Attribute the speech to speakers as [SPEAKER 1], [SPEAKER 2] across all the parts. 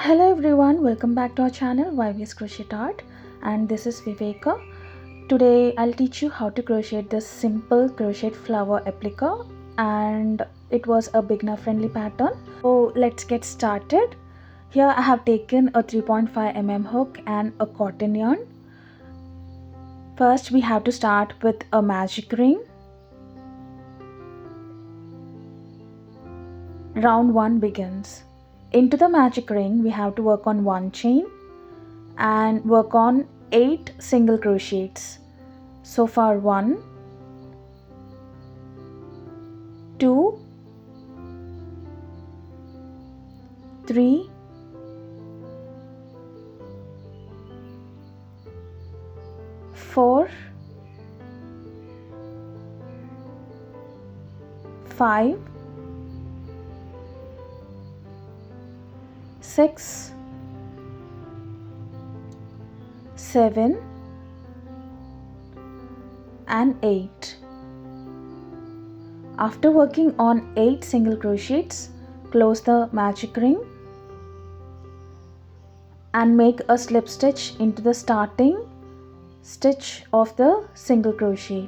[SPEAKER 1] Hello everyone, welcome back to our channel YVS Crochet Art, and this is Viveka. Today I'll teach you how to crochet this simple crochet flower applique, and it was a beginner friendly pattern. So let's get started. Here I have taken a 3.5 mm hook and a cotton yarn. First we have to start with a magic ring. Round 1 begins. Into the magic ring we have to work on 1 chain and work on 8 single crochets. So far 1, 2, 3, 4, 5, 6, 7 and 8. After working on 8 single crochets, close the magic ring and make a slip stitch into the starting stitch of the single crochet.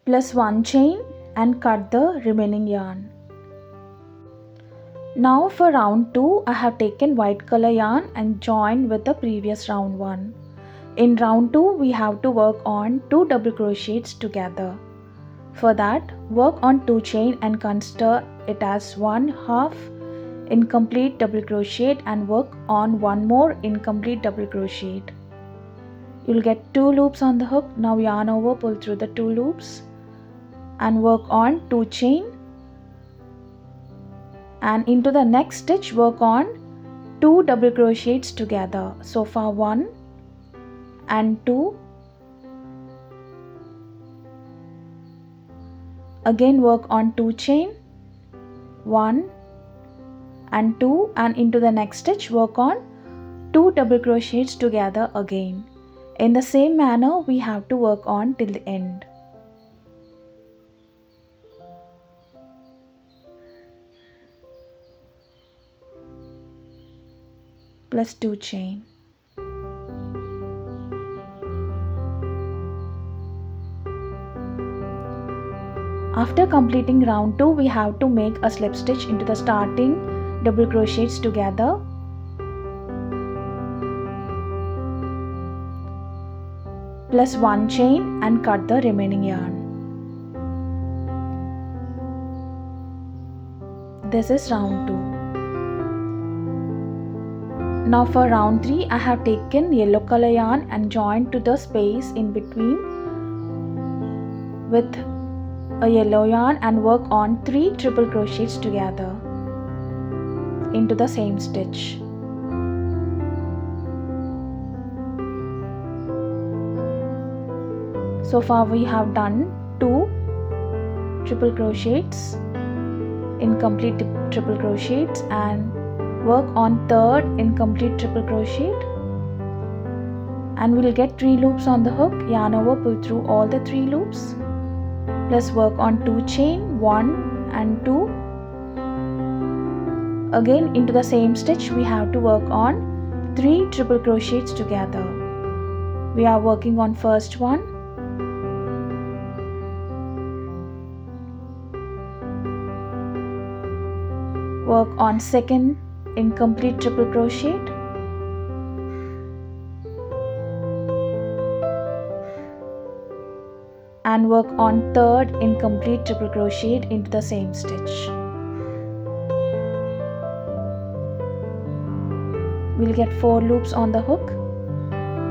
[SPEAKER 1] Plus 1 chain and cut the remaining yarn. Now for round 2 I have taken white color yarn and joined with the previous round 1. In round 2 we have to work on 2 double crochets together. For that, work on 2 chain and consider it as 1/2 incomplete double crochet and work on 1 more incomplete double crochet. You'll get 2 loops on the hook. Now yarn over, pull through the 2 loops and work on 2 chain, and into the next stitch work on 2 double crochets together. So far 1 and 2. Again work on 2 chain, 1 and 2, and into the next stitch work on 2 double crochets together again. In the same manner we have to work on till the end. Plus 2 chain. After completing round 2 we have to make a slip stitch into the starting double crochets together. Plus 1 chain and cut the remaining yarn. This is round 2. Now for round 3 I have taken yellow color yarn and joined to the space in between with a yellow yarn and work on 3 triple crochets together into the same stitch. So far we have done 2 triple crochets, incomplete triple crochets, and work on 3rd incomplete triple crochet, and we'll get 3 loops on the hook. Yarn over, pull through all the 3 loops, plus work on 2 chain, 1 and 2. Again into the same stitch we have to work on 3 triple crochets together. We are working on first one, work on 2nd incomplete triple crochet, and work on 3rd incomplete triple crochet into the same stitch. We'll get 4 loops on the hook.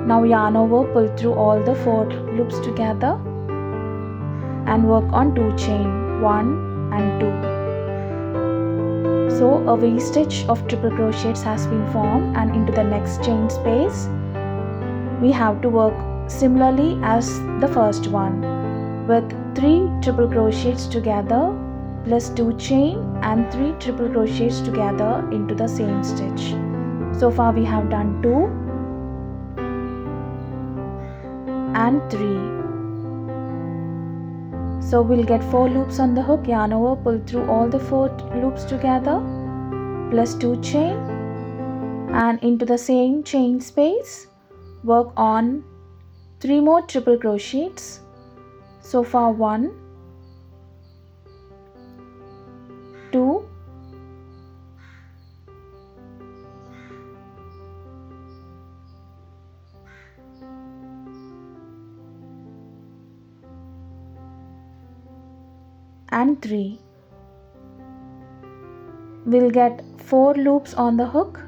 [SPEAKER 1] Now yarn over, pull through all the 4 loops together and work on 2 chain, 1 and 2. So a V stitch of triple crochets has been formed, and into the next chain space we have to work similarly as the first one with 3 triple crochets together plus 2 chain and 3 triple crochets together into the same stitch. So far we have done 2, and 3. So we'll get 4 loops on the hook, yarn over, pull through all the 4 loops together, plus 2 chain, and into the same chain space work on 3 more triple crochets. So far 1, 2, and 3. We'll get 4 loops on the hook,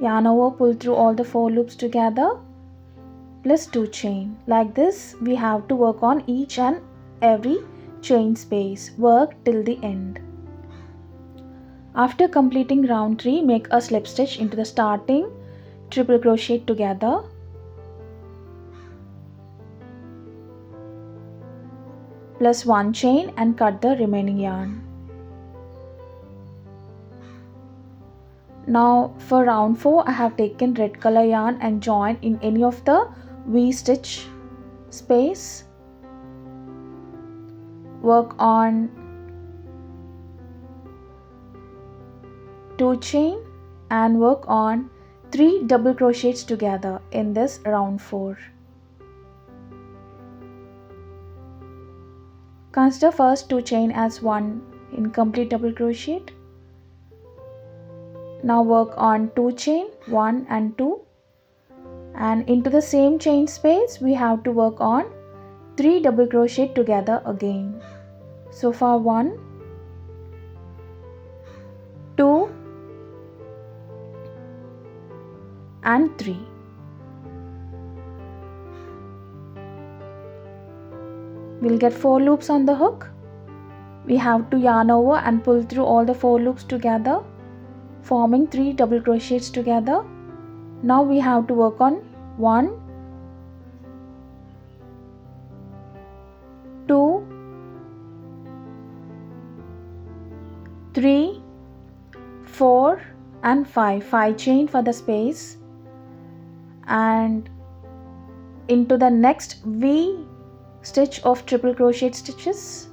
[SPEAKER 1] yarn over, pull through all the 4 loops together, plus 2 chain. Like this we have to work on each and every chain space. Work till the end. After completing round 3, make a slip stitch into the starting triple crochet together. Plus 1 chain and cut the remaining yarn. Now for round 4, I have taken red color yarn and join in any of the V-stitch space. Work on 2 chain and work on 3 double crochets together in this round 4. Consider first 2 chain as 1 incomplete double crochet. Now work on 2 chain, 1 and 2, and into the same chain space we have to work on 3 double crochet together again. So far 1, 2 and 3. We'll get 4 loops on the hook. We have to yarn over and pull through all the 4 loops together, forming 3 double crochets together. Now we have to work on 1, 2, 3, 4 and 5. 5 chain for the space, and into the next V stitch of triple crochet stitches.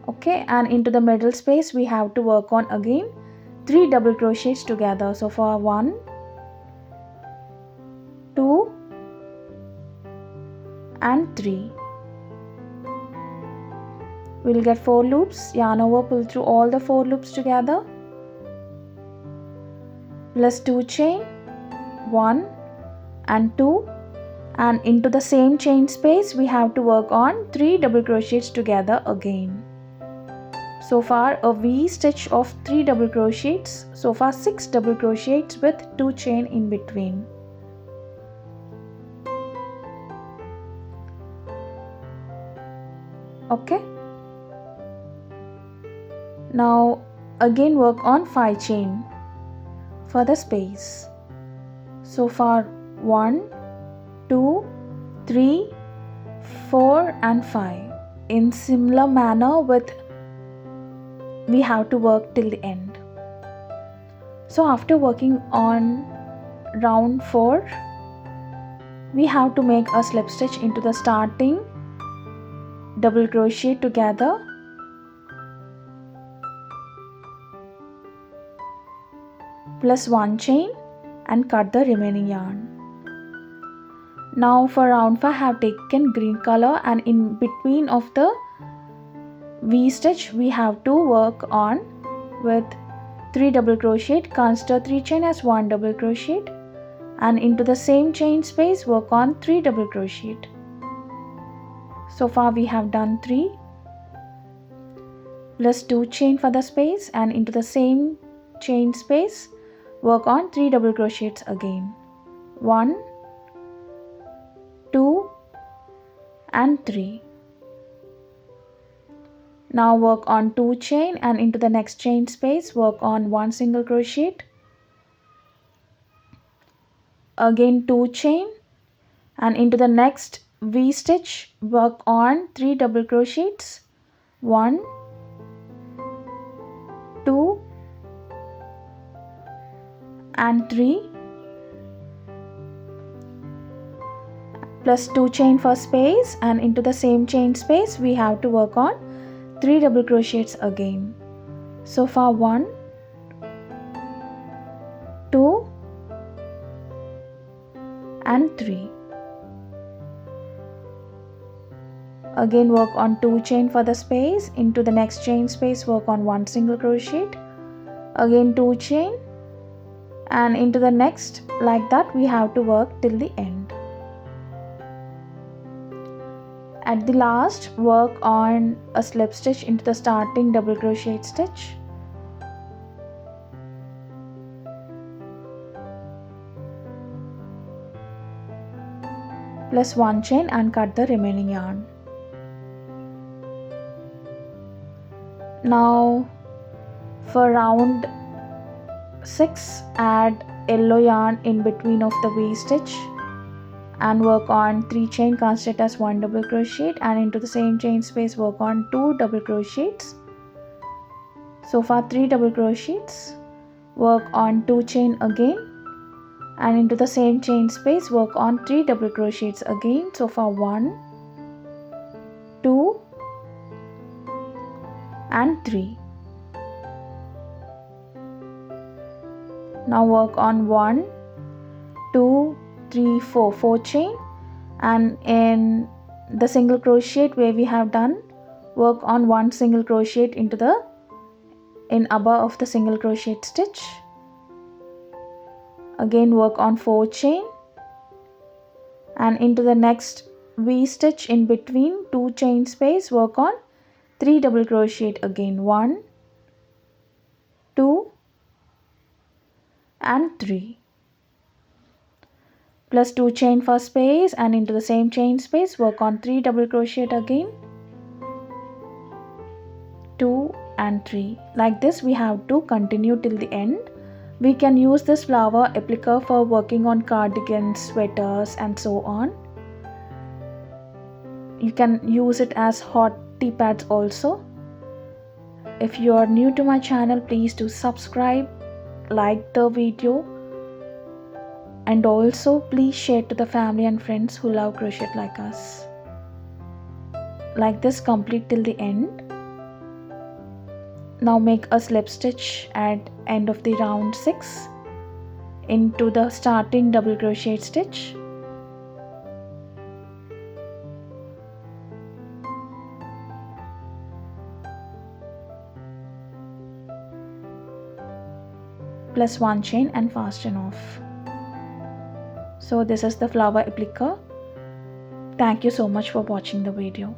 [SPEAKER 1] Okay, and into the middle space we have to work on again 3 double crochets together. So for 1, 2 and 3. We'll get 4 loops, yarn over, pull through all the 4 loops together, plus 2 chain, 1 and 2, and into the same chain space we have to work on 3 double crochets together again. So far a V stitch of 3 double crochets. So far 6 double crochets with 2 chain in between. Okay. Now again work on 5 chain for the space. So far 1, 2, 3, 4 and 5. In similar manner with we have to work till the end. So after working on round 4, we have to make a slip stitch into the starting double crochet together, plus 1 chain and cut the remaining yarn. Now for round 5 I have taken green color, and in between of the V stitch we have to work on with 3 double crochet. Consider 3 chain as 1 double crochet, and into the same chain space work on 3 double crochet. So far we have done 3 plus 2 chain for the space, and into the same chain space work on 3 double crochets again. 1, 2 and 3. Now work on 2 chain, and into the next chain space work on 1 single crochet, again 2 chain, and into the next V stitch work on 3 double crochets, 1, 2 and 3, plus 2 chain first space, and into the same chain space we have to work on 3 double crochets again. So far 1, 2 and 3. Again work on 2 chain for the space, into the next chain space work on 1 single crochet, again 2 chain, and into the next, like that we have to work till the end. At the last, work on a slip stitch into the starting double crochet stitch. Plus 1 chain and cut the remaining yarn. Now for round 6, add yellow yarn in between of the V stitch and work on 3 chain, consider as 1 double crochet, and into the same chain space work on 2 double crochets. So far 3 double crochets, work on 2 chain again, and into the same chain space work on 3 double crochets again. So far 1, 2 and 3. Now work on 1, 2, 3, 4 chain, and in the single crochet where we have done, work on 1 single crochet into the above of the single crochet stitch. Again work on 4 chain, and into the next V stitch in between 2 chain space work on 3 double crochet again, 1, 2 and 3. Plus 2 chain for space, and into the same chain space work on 3 double crochet again, 2 and 3. Like this we have to continue till the end. We can use this flower applique for working on cardigans, sweaters and so on. You can use it as hot tea pads also. If you are new to my channel, please do subscribe, like the video, and also please share to the family and friends who love crochet like us. Like this, complete till the end. Now make a slip stitch at end of the round 6 into the starting double crochet stitch. Plus 1 chain and fasten off. So this is the flower applique. Thank you so much for watching the video.